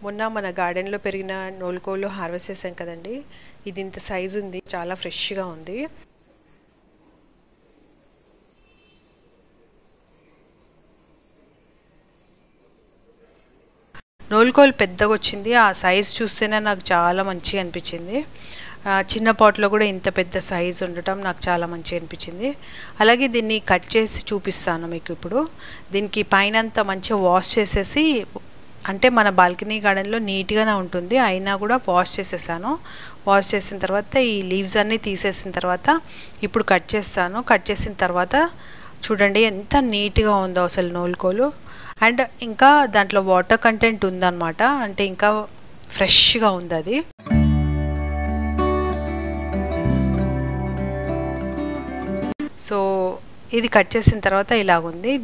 మొన్న మన గార్డెన్లో పెరిగిన నోలుకోలు హార్వెస్ట్ చేసాం కదండి. ఇది ఇంత సైజు ఉంది, చాలా ఫ్రెష్గా ఉంది. నోలుకోలు పెద్దగా వచ్చింది. ఆ సైజ్ చూస్తేనే నాకు చాలా మంచిగా అనిపించింది. చిన్న పాట్లో కూడా ఇంత పెద్ద సైజు ఉండటం నాకు చాలా మంచిగా అనిపించింది. అలాగే దీన్ని కట్ చేసి చూపిస్తాను మీకు ఇప్పుడు. దీనికి పైన అంతా మంచిగా వాష్ చేసేసి, అంటే మన బాల్కనీ గార్డెన్లో నీట్గానే ఉంటుంది, అయినా కూడా వాష్ చేసేసాను. వాష్ చేసిన తర్వాత ఈ లీవ్స్ అన్నీ తీసేసిన తర్వాత ఇప్పుడు కట్ చేస్తాను. కట్ చేసిన తర్వాత చూడండి ఎంత నీట్గా ఉందో అసలు నోలుకోలు. అండ్ ఇంకా దాంట్లో వాటర్ కంటెంట్ ఉందన్నమాట, అంటే ఇంకా ఫ్రెష్గా ఉంది అది. సో ఇది కట్ చేసిన తర్వాత ఇలాగుంది.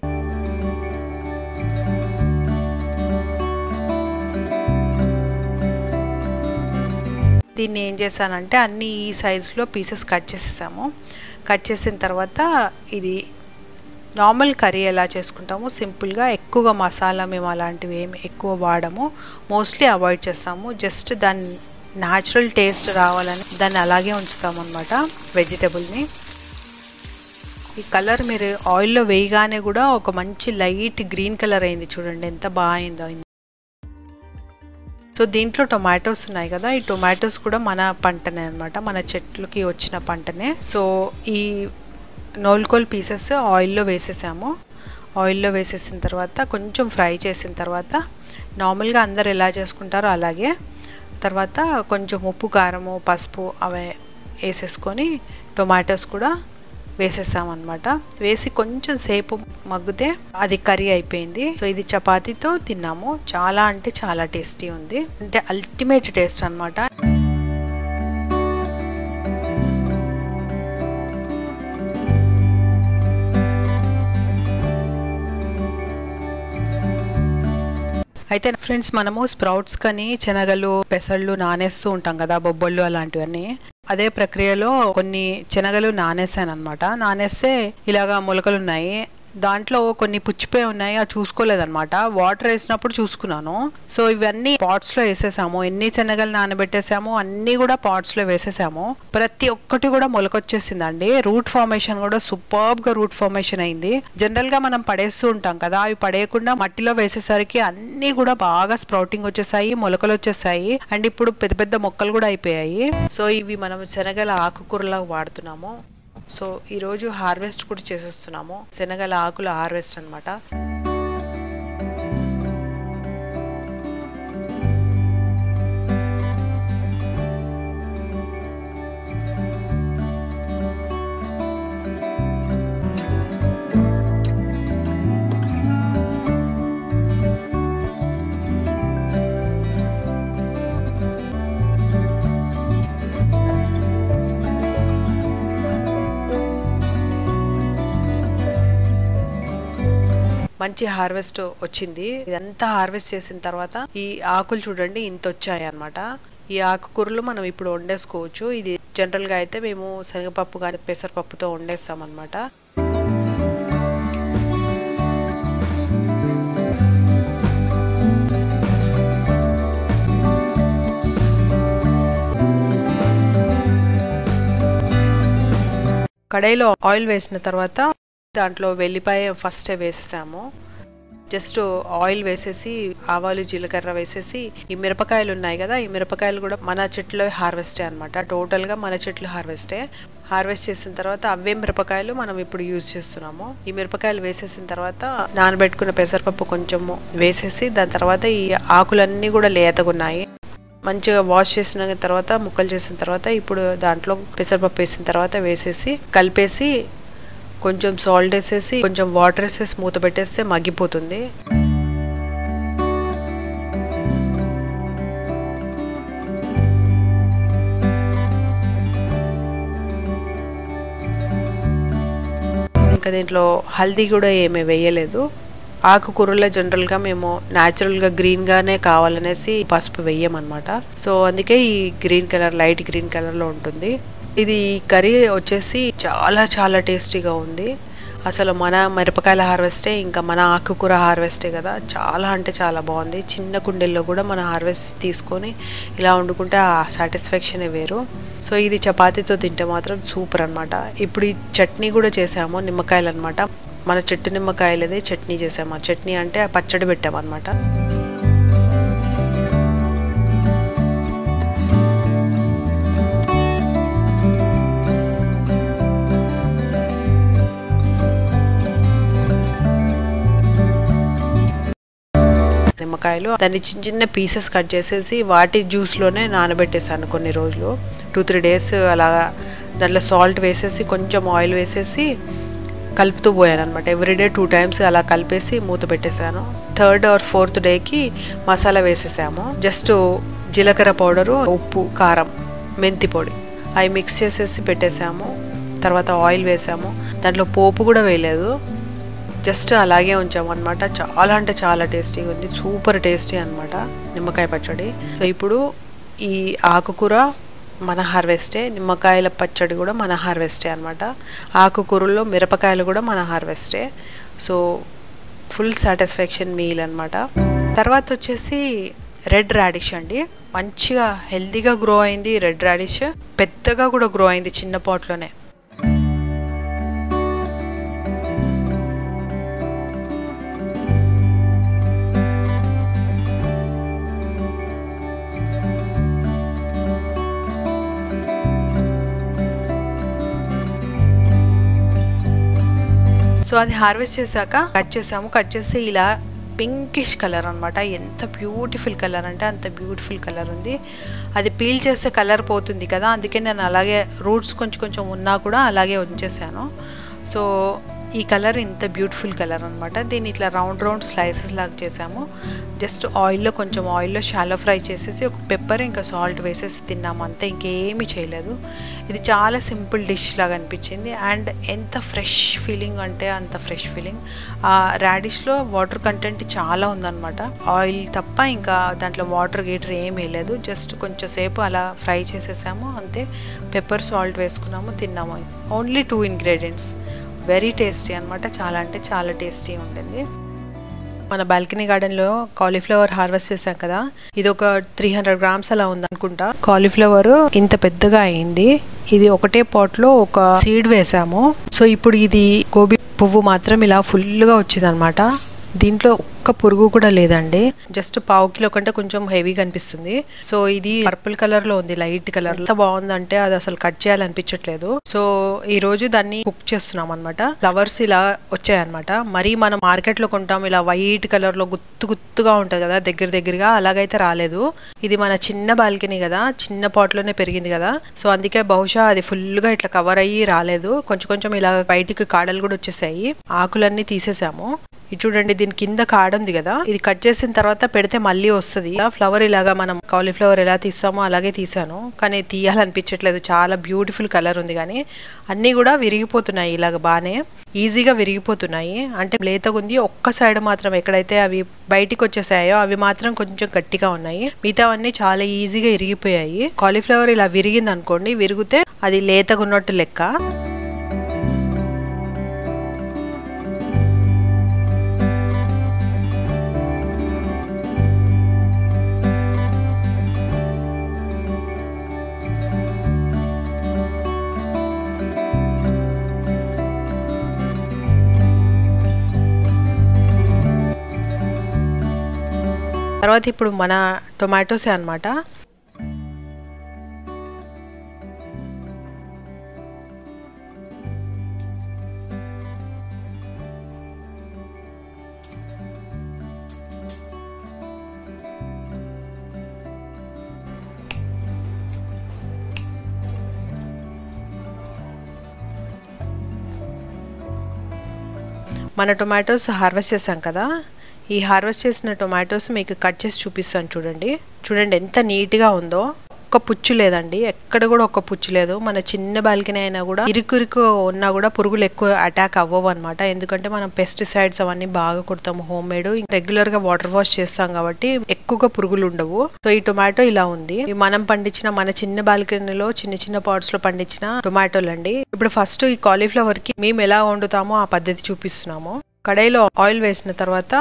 దీన్ని ఏం చేశానంటే అన్ని ఈ సైజులో పీసెస్ కట్ చేసేసాము. కట్ చేసిన తర్వాత ఇది నార్మల్ కర్రీ ఎలా చేసుకుంటామో సింపుల్గా, ఎక్కువగా మసాలా మేము అలాంటివి ఏమి ఎక్కువ వాడము, మోస్ట్లీ అవాయిడ్ చేస్తాము. జస్ట్ దాని న్యాచురల్ టేస్ట్ రావాలని దాన్ని అలాగే ఉంచుతాము అనమాట వెజిటబుల్ని. ఈ కలర్ మీరు ఆయిల్లో వేయగానే కూడా ఒక మంచి లైట్ గ్రీన్ కలర్ అయింది, చూడండి ఎంత బాగా అయిందో. సో దీంట్లో టొమాటోస్ ఉన్నాయి కదా, ఈ టొమాటోస్ కూడా మన పంటనే అనమాట, మన చెట్లకి వచ్చిన పంటనే. సో ఈ నోలుకోల్ పీసెస్ ఆయిల్లో వేసేసాము. ఆయిల్లో వేసేసిన తర్వాత కొంచెం ఫ్రై చేసిన తర్వాత నార్మల్గా అందరు ఎలా చేసుకుంటారో అలాగే, తర్వాత కొంచెం ఉప్పు, కారము, పసుపు అవి వేసేసుకొని టొమాటోస్ కూడా వేసేసామన్నమాట. వేసి కొంచెం సేపు మగ్గితే అది కర్రీ అయిపోయింది. సో ఇది చపాతీతో తిన్నాము, చాలా అంటే చాలా టేస్టీ ఉంది, అంటే అల్టిమేట్ టేస్ట్ అనమాట. అయితే ఫ్రెండ్స్, మనము స్ప్రౌట్స్ కానీ శనగలు, పెసళ్ళు నానేస్తూ ఉంటాం కదా, బొబ్బళ్ళు అలాంటివన్నీ. అదే ప్రక్రియలో కొన్ని శనగలు నానేసాను అనమాట. నానేస్తే ఇలాగా మొలకలు ఉన్నాయి. దాంట్లో కొన్ని పుచ్చిపోయి ఉన్నాయి, అవి చూసుకోలేదన్నమాట. వాటర్ వేసినప్పుడు చూసుకున్నాను. సో ఇవన్నీ పాట్స్ లో వేసేసాము. ఎన్ని శనగలు నానబెట్టేసాము అన్ని కూడా పాట్స్ లో వేసేసాము. ప్రతి ఒక్కటి కూడా మొలకొచ్చేసిందండి. రూట్ ఫార్మేషన్ కూడా సూపర్బ్ గా రూట్ ఫార్మేషన్ అయింది. జనరల్ గా మనం పడేస్తూ ఉంటాం కదా, అవి పడేయకుండా మట్టిలో వేసేసరికి అన్ని కూడా బాగా స్ప్రౌటింగ్ వచ్చేసాయి, మొలకలు వచ్చేసాయి. అండ్ ఇప్పుడు పెద్ద పెద్ద మొక్కలు కూడా అయిపోయాయి. సో ఇవి మనం శనగల ఆకుకూరలాగా వాడుతున్నాము. సో ఈరోజు హార్వెస్ట్ కూడా చేసేస్తున్నాము, శనగల ఆకుల హార్వెస్ట్ అనమాట. మంచి హార్వెస్ట్ వచ్చింది. ఇదంతా హార్వెస్ట్ చేసిన తర్వాత ఈ ఆకులు చూడండి ఇంత వచ్చాయి అన్నమాట. ఈ ఆకుకూరలు మనం ఇప్పుడు వండేసుకోవచ్చు. ఇది జనరల్ గా అయితే మేము శనగపప్పు కానీ పెసరపప్పుతో వండేస్తాం అన్నమాట. కడాయిలో ఆయిల్ వేసిన తర్వాత దాంట్లో వెల్లిపాయ ఫస్ట్ వేసేసాము. జస్ట్ ఆయిల్ వేసేసి ఆవాలు, జీలకర్ర వేసేసి ఈ మిరపకాయలు ఉన్నాయి కదా, ఈ మిరపకాయలు కూడా మన చెట్లో హార్వెస్టే అనమాట. టోటల్ గా మన చెట్లు హార్వెస్టే. హార్వెస్ట్ చేసిన తర్వాత అవే మిరపకాయలు మనం ఇప్పుడు యూజ్ చేస్తున్నాము. ఈ మిరపకాయలు వేసేసిన తర్వాత నానబెట్టుకున్న పెసరపప్పు కొంచెము వేసేసి, దాని తర్వాత ఈ ఆకులన్నీ కూడా లేతగున్నాయి. మంచిగా వాష్ చేసిన తర్వాత ముక్కలు చేసిన తర్వాత ఇప్పుడు దాంట్లో పెసరపప్పు వేసిన తర్వాత వేసేసి కలిపేసి కొంచెం సాల్ట్ వేసేసి కొంచెం వాటర్ వేసేసి మూత పెట్టేస్తే మగ్గిపోతుంది. ఇంకా దీంట్లో హల్దీ కూడా ఏమీ వేయలేదు. ఆకుకూరలో జనరల్గా మేము న్యాచురల్గా గ్రీన్గానే కావాలనేసి పసుపు వేయమన్నమాట. సో అందుకే ఈ గ్రీన్ కలర్, లైట్ గ్రీన్ కలర్లో ఉంటుంది. ఇది కర్రీ వచ్చేసి చాలా చాలా టేస్టీగా ఉంది. అసలు మన మిరపకాయల హార్వెస్టే ఇంకా మన ఆకుకూర హార్వెస్టే కదా, చాలా అంటే చాలా బాగుంది. చిన్న కుండీల్లో కూడా మన హార్వెస్ట్ తీసుకొని ఇలా వండుకుంటే ఆ సాటిస్ఫాక్షనే వేరు. సో ఇది చపాతీతో తింటే మాత్రం సూపర్ అనమాట. ఇప్పుడు ఈ చట్నీ కూడా చేసాము, నిమ్మకాయలు అనమాట. మన చెట్టు నిమ్మకాయలదే చట్నీ చేసాము. ఆ చట్నీ అంటే పచ్చడి పెట్టామన్నమాట. నిమ్మకాయలు దాన్ని చిన్న చిన్న పీసెస్ కట్ చేసేసి వాటి జ్యూస్లోనే నానబెట్టేసాను కొన్ని రోజులు, 2-3 డేస్ అలాగా. దాంట్లో సాల్ట్ వేసేసి కొంచెం ఆయిల్ వేసేసి కలుపుతూ పోయాను అనమాట. ఎవ్రీడే 2 టైమ్స్ అలా కలిపేసి మూత పెట్టేశాను. 3rd or 4th డేకి మసాలా వేసేసాము. జస్ట్ జీలకర్ర పౌడరు, ఉప్పు, కారం, మెంతి పొడి అవి మిక్స్ చేసేసి పెట్టేసాము. తర్వాత ఆయిల్ వేసాము. దాంట్లో పోపు కూడా వేయలేదు, జస్ట్ అలాగే ఉంచాము అనమాట. చాలా అంటే చాలా టేస్టీగా ఉంది, సూపర్ టేస్టీ అనమాట నిమ్మకాయ పచ్చడి. సో ఇప్పుడు ఈ ఆకుకూర మన హార్వెస్టే, నిమ్మకాయల పచ్చడి కూడా మన హార్వెస్టే అనమాట. ఆకుకూరలో మిరపకాయలు కూడా మన హార్వెస్టే. సో ఫుల్ సాటిస్ఫాక్షన్ మీల్ అనమాట. తర్వాత వచ్చేసి రెడ్ రాడిష్ అండి. మంచిగా హెల్తీగా గ్రో అయింది రెడ్ రాడిష్, పెద్దగా కూడా గ్రో అయింది చిన్న పాట్లోనే. సో అది హార్వెస్ట్ చేశాక కట్ చేసాము. కట్ చేసి ఇలా పింకిష్ కలర్ అనమాట. ఎంత బ్యూటిఫుల్ కలర్ అంటే అంత బ్యూటిఫుల్ కలర్ ఉంది. అది పీల్ చేస్తే కలర్ పోతుంది కదా, అందుకే నేను అలాగే రూట్స్ కొంచెం కొంచెం ఉన్నా కూడా అలాగే ఉంచేసాను. సో ఈ కలర్ ఇంత బ్యూటిఫుల్ కలర్ అనమాట. దీన్ని ఇట్లా రౌండ్ రౌండ్ స్లైసెస్ లాగా చేసాము. జస్ట్ ఆయిల్లో కొంచెం ఆయిల్లో షాలో ఫ్రై చేసేసి ఒక పెప్పర్ ఇంకా సాల్ట్ వేసేసి తిన్నాము అంతే, ఇంకేమీ చేయలేదు. ఇది చాలా సింపుల్ డిష్ లాగా అనిపించింది. అండ్ ఎంత ఫ్రెష్ ఫీలింగ్ అంటే అంత ఫ్రెష్ ఫీలింగ్. ఆ రాడిష్లో వాటర్ కంటెంట్ చాలా ఉందన్నమాట, ఆయిల్ తప్ప ఇంకా దాంట్లో వాటర్ గీటర్ ఏం వేయలేదు. జస్ట్ కొంచెం సేపు అలా ఫ్రై చేసేసాము అంతే. పెప్పర్ సాల్ట్ వేసుకున్నాము, తిన్నాము. ఓన్లీ 2 ఇంగ్రీడియంట్స్, వెరీ టేస్టీ అనమాట. చాలా అంటే చాలా టేస్టీ ఉంటుంది. మన బాల్కనీ గార్డెన్లో కాలీఫ్లవర్ హార్వెస్ట్ చేసాం కదా, ఇది ఒక 300 grams అలా ఉంది అనుకుంటా. కాలీఫ్లవర్ ఇంత పెద్దగా అయింది. ఇది ఒకటే పాట్లో ఒక సీడ్ వేసాము. సో ఇప్పుడు ఇది గోబీ పువ్వు మాత్రం ఇలా ఫుల్గా వచ్చింది అనమాట. దీంట్లో ఒక్క పురుగు కూడా లేదండి. జస్ట్ 1/2 కిలో కంటే కొంచెం హెవీగా అనిపిస్తుంది. సో ఇది పర్పుల్ కలర్ లో ఉంది, లైట్ కలర్. ఎంత బాగుందంటే అది అసలు కట్ చేయాలనిపించట్లేదు. సో ఈ రోజు దాన్ని కుక్ చేస్తున్నాం అనమాట. ఫ్లవర్స్ ఇలా వచ్చాయన్నమాట. మరి మనం మార్కెట్ లో కొంటాం ఇలా వైట్ కలర్ లో గుత్తు గుత్తుగా ఉంటది కదా, దగ్గర దగ్గరగా, అలాగైతే రాలేదు. ఇది మన చిన్న బాల్కనీ కదా, చిన్న పాట్ లోనే పెరిగింది కదా, సో అందుకే బహుశా అది ఫుల్ గా ఇట్లా కవర్ అయ్యి రాలేదు. కొంచెం కొంచెం ఇలా బయటికి కాడలు కూడా వచ్చేసాయి. ఆకులన్నీ తీసేసాము. ఇది చూడండి, దీని కింద కాడ ఉంది కదా, ఇది కట్ చేసిన తర్వాత పెడితే మళ్ళీ వస్తుంది. ఫ్లవర్ ఇలాగా మనం కాలీఫ్లవర్ ఎలా తీస్తామో అలాగే తీసాను, కానీ తీయాలనిపించట్లేదు. చాలా బ్యూటిఫుల్ కలర్ ఉంది, కానీ అన్నీ కూడా విరిగిపోతున్నాయి ఇలాగ, బాగానే ఈజీగా విరిగిపోతున్నాయి. అంటే లేతగా ఉంది. ఒక్క సైడ్ మాత్రం ఎక్కడైతే అవి బయటికి వచ్చేసాయో అవి మాత్రం కొంచెం గట్టిగా ఉన్నాయి, మిగతావన్నీ చాలా ఈజీగా విరిగిపోయాయి. కాలీఫ్లవర్ ఇలా విరిగింది అనుకోండి, విరిగితే అది లేతగా ఉన్నట్టు లెక్క. తర్వాత ఇప్పుడు మన టొమాటోసే అన్నమాట. మన టొమాటోస్ హార్వెస్ట్ చేసాం కదా, ఈ హార్వెస్ట్ చేసిన టొమాటోస్ మీకు కట్ చేసి చూపిస్తాను చూడండి. చూడండి ఎంత నీట్గా ఉందో. ఒక్క పుచ్చు లేదండి, ఎక్కడ కూడా ఒక్క పుచ్చు లేదు. మన చిన్న బాల్కనీ అయినా కూడా ఇరుకు ఉన్నా కూడా పురుగులు ఎక్కువ అటాక్ అవ్వవు అనమాట. ఎందుకంటే మనం పెస్టిసైడ్స్ అవన్నీ బాగా కొడతాము హోమ్ మేడ్, రెగ్యులర్ గా వాటర్ వాష్ చేస్తాం కాబట్టి ఎక్కువగా పురుగులు ఉండవు. సో ఈ టొమాటో ఇలా ఉంది. మనం పండించిన మన చిన్న బాల్కనీలో చిన్న చిన్న పాట్స్ లో పండించిన టొమాటోలు అండి. ఇప్పుడు ఫస్ట్ ఈ కాలీఫ్లవర్ కి మేము ఎలా వండుతామో ఆ పద్ధతి చూపిస్తున్నాము. కడాయిలో ఆయిల్ వేసిన తర్వాత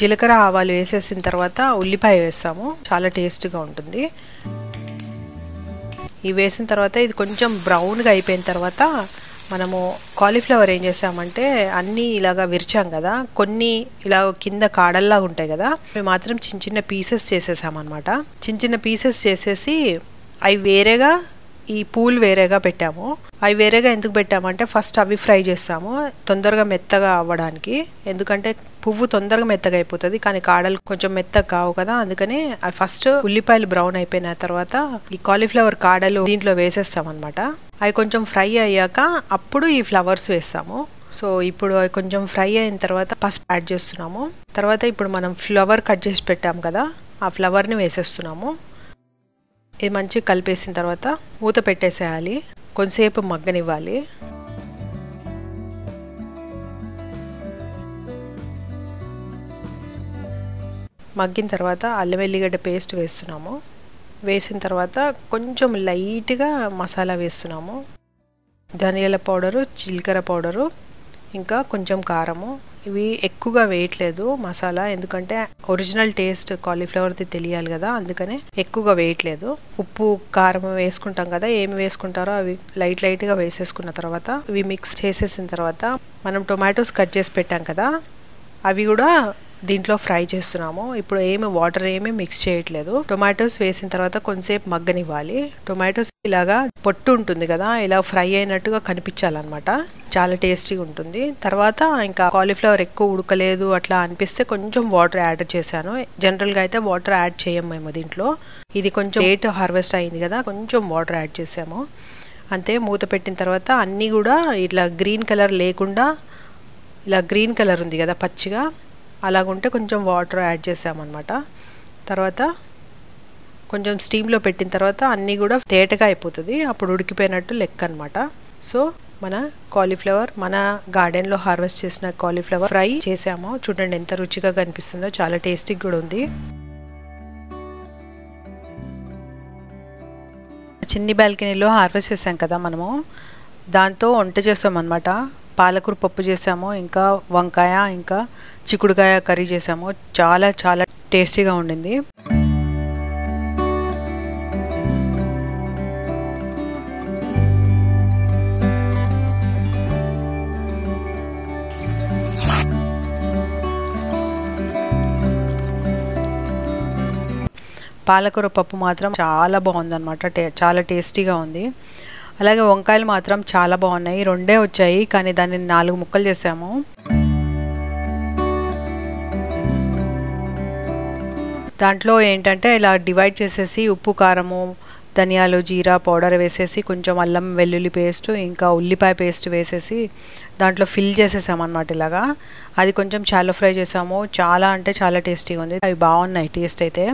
జీలకర్ర ఆవాలు వేసేసిన తర్వాత ఉల్లిపాయ వేస్తాము, చాలా టేస్ట్గా ఉంటుంది. ఇవి వేసిన తర్వాత ఇది కొంచెం బ్రౌన్గా అయిపోయిన తర్వాత మనము కాలీఫ్లవర్ ఏం చేసామంటే అన్నీ ఇలాగా విరిచాం కదా, కొన్ని ఇలా కింద కాడల్లాగా ఉంటాయి కదా, అవి మాత్రం చిన్న చిన్న పీసెస్ చేసేసామన్నమాట. చిన్న చిన్న పీసెస్ చేసేసి అవి వేరేగా, ఈ పూలు వేరేగా పెట్టాము. అవి వేరేగా ఎందుకు పెట్టామంటే ఫస్ట్ అవి ఫ్రై చేస్తాము తొందరగా మెత్తగా అవ్వడానికి. ఎందుకంటే పువ్వు తొందరగా మెత్తగా అయిపోతుంది కానీ కాడలు కొంచెం మెత్తగా కావు కదా, అందుకని అవి ఫస్ట్ ఉల్లిపాయలు బ్రౌన్ అయిపోయిన తర్వాత ఈ కాలీఫ్లవర్ కాడలు దీంట్లో వేసేస్తాం అనమాట. అవి కొంచెం ఫ్రై అయ్యాక అప్పుడు ఈ ఫ్లవర్స్ వేస్తాము. సో ఇప్పుడు అవి కొంచెం ఫ్రై అయిన తర్వాత పసుపు యాడ్ చేస్తున్నాము. తర్వాత ఇప్పుడు మనం ఫ్లవర్ కట్ చేసి పెట్టాం కదా, ఆ ఫ్లవర్ని వేసేస్తున్నాము. ఇది మంచిగా కలిపేసిన తర్వాత మూత పెట్టేసేయాలి, కొంతసేపు మగ్గనివ్వాలి. మగ్గిన తర్వాత అల్లం వెల్లిగడ్డ పేస్ట్ వేస్తున్నాము. వేసిన తర్వాత కొంచెం లైట్గా మసాలా వేస్తున్నాము, ధనియాల పౌడరు, జీలకర్ర పౌడరు, ఇంకా కొంచెం కారము. ఇవి ఎక్కువగా వేయట్లేదు మసాలా, ఎందుకంటే ఒరిజినల్ టేస్ట్ కాలీఫ్లవర్ది తెలియాలి కదా, అందుకనే ఎక్కువగా వేయట్లేదు. ఉప్పు కారం వేసుకుంటాం కదా, ఏమి వేసుకుంటారో అవి లైట్గా వేసేసుకున్న తర్వాత ఇవి మిక్స్ చేసేసిన తర్వాత మనం టొమాటోస్ కట్ చేసి పెట్టాం కదా, అవి కూడా దీంట్లో ఫ్రై చేస్తున్నాము. ఇప్పుడు వాటర్ ఏమి మిక్స్ చేయట్లేదు. టొమాటోస్ వేసిన తర్వాత కొంతసేపు మగ్గనివ్వాలి. టొమాటోస్ ఇలాగా పొట్టు ఉంటుంది కదా, ఇలా ఫ్రై అయినట్టుగా కనిపించాలన్నమాట, చాలా టేస్టీగా ఉంటుంది. తర్వాత ఇంకా కాలీఫ్లవర్ ఎక్కువ ఉడకలేదు అట్లా అనిపిస్తే కొంచెం వాటర్ యాడ్ చేశాను. జనరల్గా అయితే వాటర్ యాడ్ చేయం మేము దీంట్లో, ఇది కొంచెం లేట్ హార్వెస్ట్ అయింది కదా, కొంచెం వాటర్ యాడ్ చేసాము అంతే. మూత పెట్టిన తర్వాత అన్నీ కూడా ఇట్లా గ్రీన్ కలర్ లేకుండా, ఇలా గ్రీన్ కలర్ ఉంది కదా పచ్చిగా, అలాగుంటే కొంచెం వాటర్ యాడ్ చేసామన్నమాట. తర్వాత కొంచెం స్టీమ్లో పెట్టిన తర్వాత అన్నీ కూడా తేటగా అయిపోతుంది, అప్పుడు ఉడికిపోయినట్టు లెక్క అనమాట. సో మన కాలీఫ్లవర్, మన గార్డెన్లో హార్వెస్ట్ చేసిన కాలీఫ్లవర్ ఫ్రై చేసాము. చూడండి ఎంత రుచిగా కనిపిస్తుందో, చాలా టేస్టీగా కూడా ఉంది. చిన్ని బాల్కనీలో హార్వెస్ట్ చేసాం కదా మనము, దాంతో వంట చేసాం అనమాట. పాలకూర పప్పు చేసాము, ఇంకా వంకాయ, ఇంకా చిక్కుడుకాయ కర్రీ చేసాము. చాలా చాలా టేస్టీగా ఉండింది. పాలకూర పప్పు మాత్రం చాలా బాగుందన్నమాట, చాలా టేస్టీగా ఉంది. అలాగే వంకాయలు మాత్రం చాలా బాగున్నాయి, రెండే వచ్చాయి కానీ దాన్ని 4 ముక్కలు చేసాము. దాంట్లో ఏంటంటే ఇలా డివైడ్ చేసేసి ఉప్పు కారము, ధనియాలు, జీరా పౌడర్ వేసేసి కొంచెం అల్లం వెల్లుల్లి పేస్ట్, ఇంకా ఉల్లిపాయ పేస్ట్ వేసేసి దాంట్లో ఫిల్ చేసేసామన్నమాట ఇలాగా. అది కొంచెం షాలో ఫ్రై చేసాము, చాలా అంటే చాలా టేస్టీగా ఉంది. అవి బాగున్నాయి టేస్ట్ అయితే.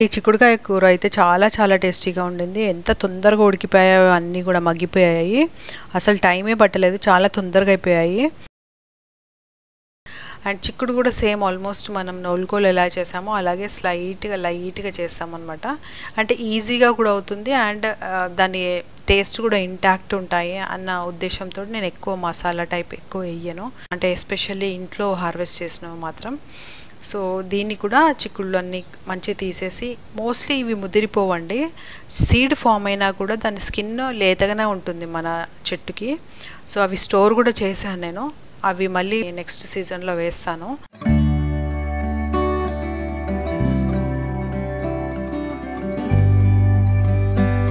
ఈ చిక్కుడుకాయ కూర అయితే చాలా చాలా టేస్టీగా ఉండింది. ఎంత తొందరగా ఉడికిపోయాయో, అన్నీ కూడా మగ్గిపోయాయి, అసలు టైమే పట్టలేదు, చాలా తొందరగా అయిపోయాయి. అండ్ చిక్కుడు కూడా సేమ్ ఆల్మోస్ట్ మనం నోలుకోలు ఎలా చేసామో అలాగే లైట్గా చేస్తామన్నమాట. అంటే ఈజీగా కూడా అవుతుంది అండ్ దాని టేస్ట్ కూడా ఇంటాక్ట్ ఉంటాయి అన్న ఉద్దేశంతో నేను ఎక్కువ మసాలా టైప్ ఎక్కువ వేయను, అంటే ఎస్పెషల్లీ ఇంట్లో హార్వెస్ట్ చేసినవి మాత్రం. సో దీన్ని కూడా చిక్కుళ్ళు అన్నీ మంచిగా తీసేసి, మోస్ట్లీ ఇవి ముదిరిపోవండి, సీడ్ ఫామ్ అయినా కూడా దాని స్కిన్ లేతగానే ఉంటుంది మన చెట్టుకి. సో అవి స్టోర్ కూడా చేశాను నేను, అవి మళ్ళీ నెక్స్ట్ సీజన్లో వేస్తాను.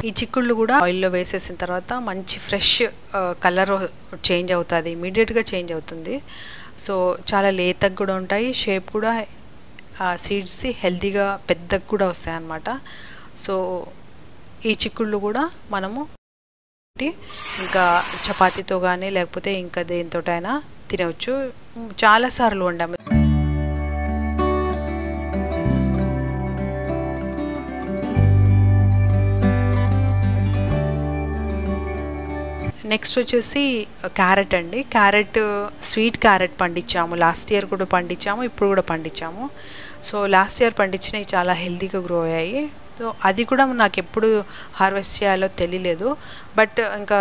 ఈ చిక్కుళ్ళు కూడా ఆయిల్లో వేసేసిన తర్వాత మంచి ఫ్రెష్ కలర్ చేంజ్ అవుతుంది, ఇమీడియట్గా చేంజ్ అవుతుంది. సో చాలా లేతగా కూడా ఉంటాయి, షేప్ కూడా సీడ్స్ హెల్తీగా పెద్దగా కూడా వస్తాయి అన్నమాట. సో ఈ చిక్కుళ్ళు కూడా మనము ఇంకా చపాతీతో కానీ లేకపోతే ఇంకా దేనితోటైనా తినవచ్చు. చాలాసార్లు వండాము. నెక్స్ట్ వచ్చేసి క్యారెట్ అండి. స్వీట్ క్యారెట్ పండించాము. లాస్ట్ ఇయర్ కూడా పండించాము, ఇప్పుడు కూడా పండించాము. సో లాస్ట్ ఇయర్ పండించినవి చాలా హెల్తీగా గ్రో అయ్యాయి. సో అది కూడా నాకు ఎప్పుడు హార్వెస్ట్ చేయాలో తెలియలేదు. బట్ ఇంకా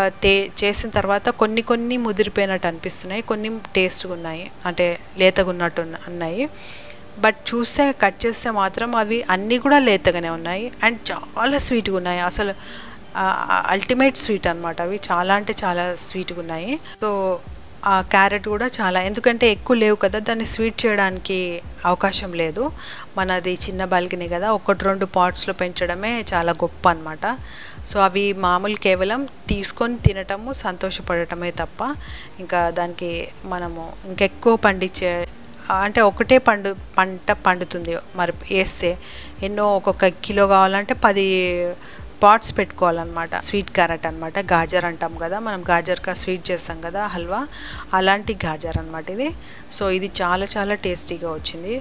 చేసిన తర్వాత కొన్ని ముదిరిపోయినట్టు అనిపిస్తున్నాయి, కొన్ని టేస్ట్గా ఉన్నాయి, అంటే లేతగా ఉన్నట్టు ఉన్నాయి. బట్ కట్ చేస్తే మాత్రం అవి అన్నీ కూడా లేతగానే ఉన్నాయి అండ్ చాలా స్వీట్గా ఉన్నాయి. అసలు అల్టిమేట్ స్వీట్ అనమాట. అవి చాలా అంటే చాలా స్వీట్గా ఉన్నాయి. సో ఆ క్యారెట్ కూడా చాలా, ఎందుకంటే ఎక్కువ లేవు కదా, దాన్ని స్వీట్ చేయడానికి అవకాశం లేదు. మనది చిన్న బాల్కనీ కదా, 1-2 పాట్స్లో పెంచడమే చాలా గొప్ప అనమాట. సో అవి మామూలు కేవలం తీసుకొని తినటము, సంతోషపడటమే తప్ప ఇంకా దానికి మనము ఇంకెక్కువ పండించే, అంటే ఒకటే పంట పండుతుంది. మరి వేస్తే ఒక్కొక్క కిలో కావాలంటే 10 పాట్స్ పెట్టుకోవాలన్నమాట. స్వీట్ క్యారెట్ అనమాట. గాజర్ అంటాం కదా మనం, గాజర్కా స్వీట్ చేస్తాం కదా హల్వా, అలాంటి గాజర్ అనమాట ఇది. సో ఇది చాలా చాలా టేస్టీగా వచ్చింది.